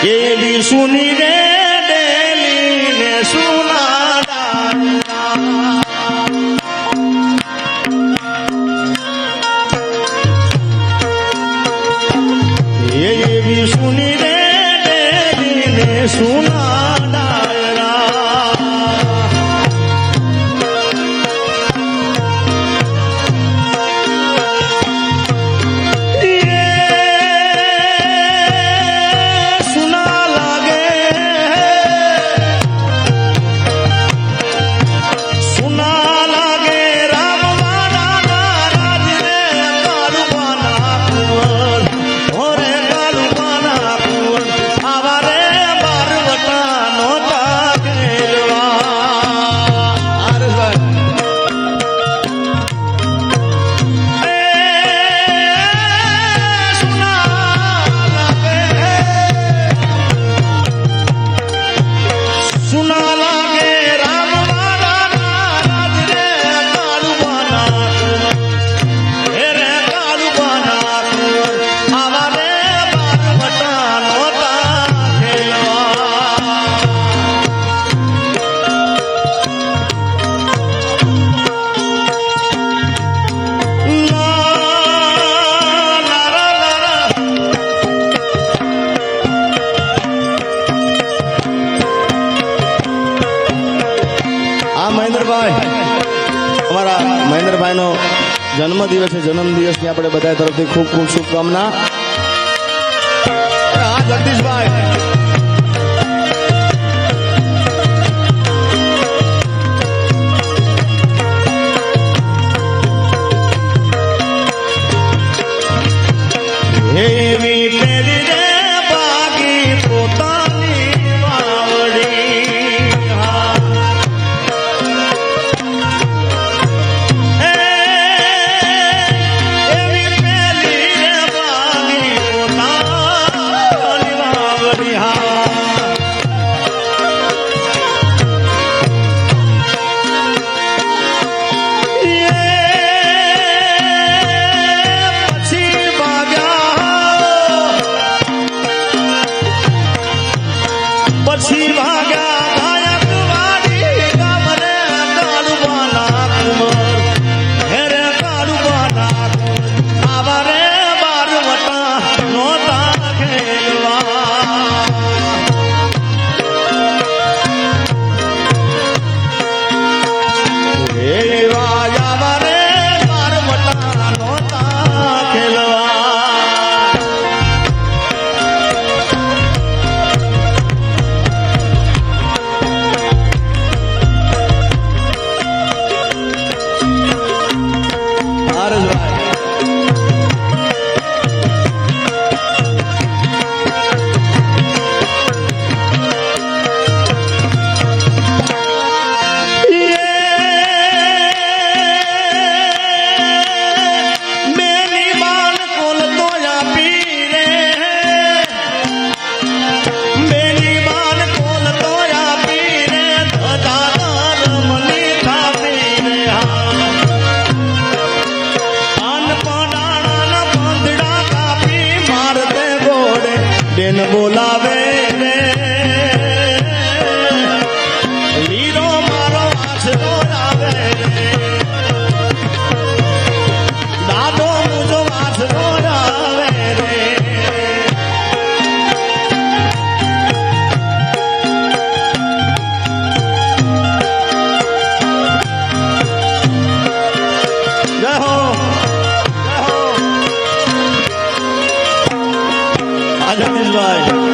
એવી સુની રે ડેલી ને સુના એવી સુની રે ડેલી ને સુના ડાયરા અમારા મહેન્દ્રભાઈ નો જન્મ દિવસ છે. જન્મ દિવસની આપણે બધા તરફથી ખૂબ ખૂબ શુભકામના. જગદીશભાઈ એવી પેલી રે બાગી પોતાની વાવડી બોલાવે રે વીરો મારો આશરો આવે રે દાદો મુજો આશરો આવે રે જય હો જગદીશભાઈ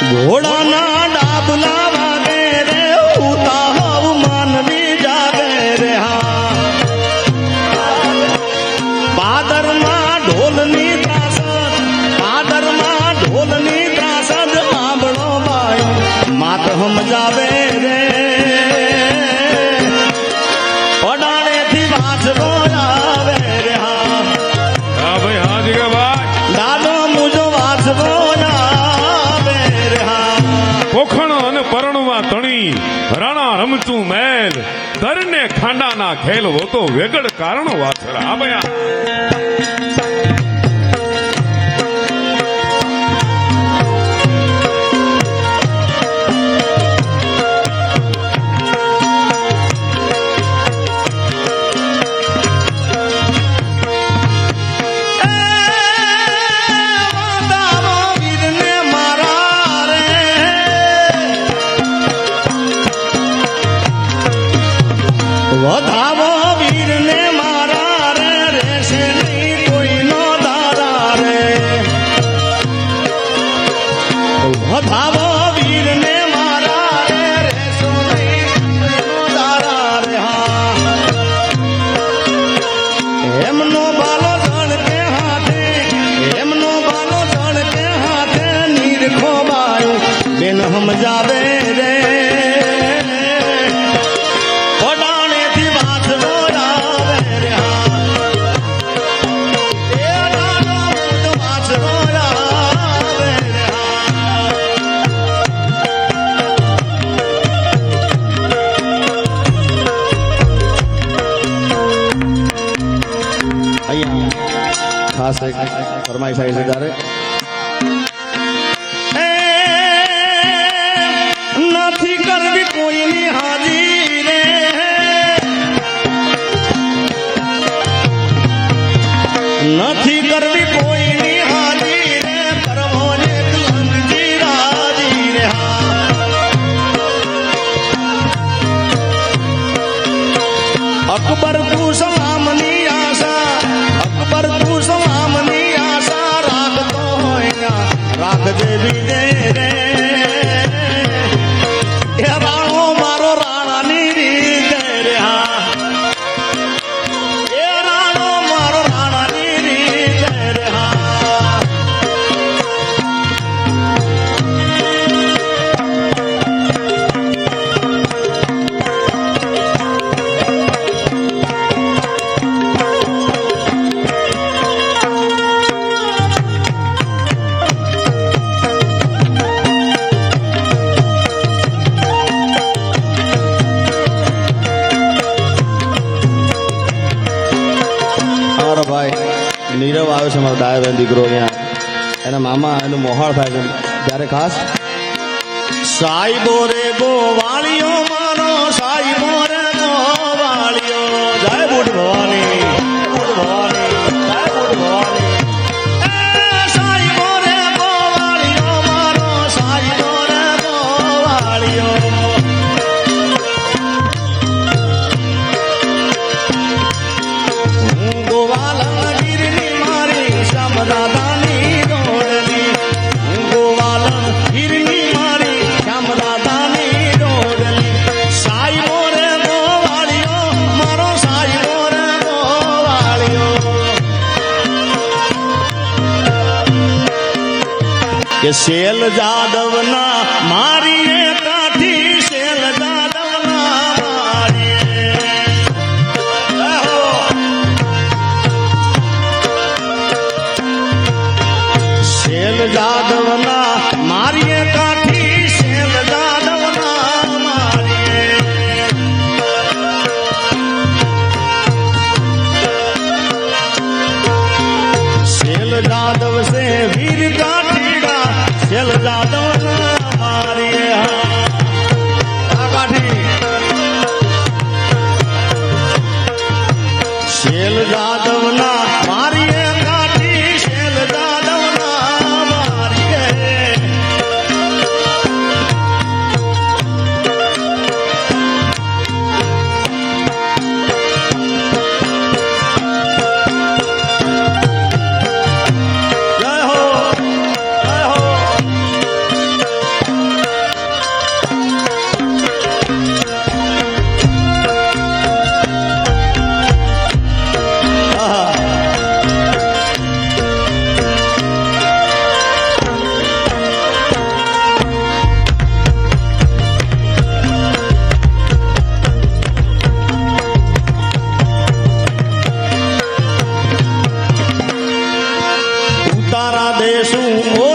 ઘોડાના ડાબલા વાગે રે ઉતાવ માનવી જાગે રે હા પાદરમાં ઢોલની ત્રાસદ સાંભળો બાય સમજાવે રે ઓડાણેથી વાંચવો આવે રે હા ભાઈ હા જીગા ભાઈ દાદો મુજો વાંચવો આવે રે હા પોખણ અને પરણવા તણી રાણા રમચું મેલ તરને ખાંડાના ખેલ હોતો વેગડ કારણ વાછડા આ ભાઈ વધાવો વીરને મારા રે રહેશે નહીં કોઈનો દારા રે વધાવો વીરને મારા રે રહેશો નહીં કોઈનો દારા રે હા એમનો બાલો જળકે હાથે એમનો બાલો જળકે હાથે નીરખો બાયો બેન સમજાવે રે ખાસ એક ફરમાઈશ આવી છે ત્યારે નથી કરવી કોઈની હાજી રે નથી કરવી કોઈની હાજી રે કરવો ને તુલંગજી રાજી રે અકબર તું સલામની આશા અકબર તું સલામની આશા રાખતો હોય રાખજે બીજે રે એ રાણો મારો રાણાની રીતે રે હા એ રાણો મારો રાણાની રીતે રે હા મારો ભાઈ નીરવ આવ્યો છે મારો ડાયો દીકરો અહીંયા એના મામા એનું મોહાળ થાય છે ત્યારે ખાસ સાઈબો રે ગોવાળીઓ મારો સાઈબો રે ગોવાળીઓ જય બુટ ભવાની બુટ ભવાની જય બુટ ભવાની સાઈબો રે ગોવાળીઓ મારો સાઈબો રે ગોવાળીઓ ગોવાલન ગીરની મારી શ્યામદાદાની રોડની ગોવાલન ગીરની મારી શ્યામદાદાની રોડની સાઈબો રે ગોવાળીઓ મારો સાઈબો રે ગોવાળીઓ કે શેલ જાદવના મારી કાઠી શેલ જાદવના મારી શેલ જાદવના મારીએ કાઠી શેલ જાદવના મારીએ શેલ જાદવ સે વીર કાઠીડા શેલ જાદવના શું ઓ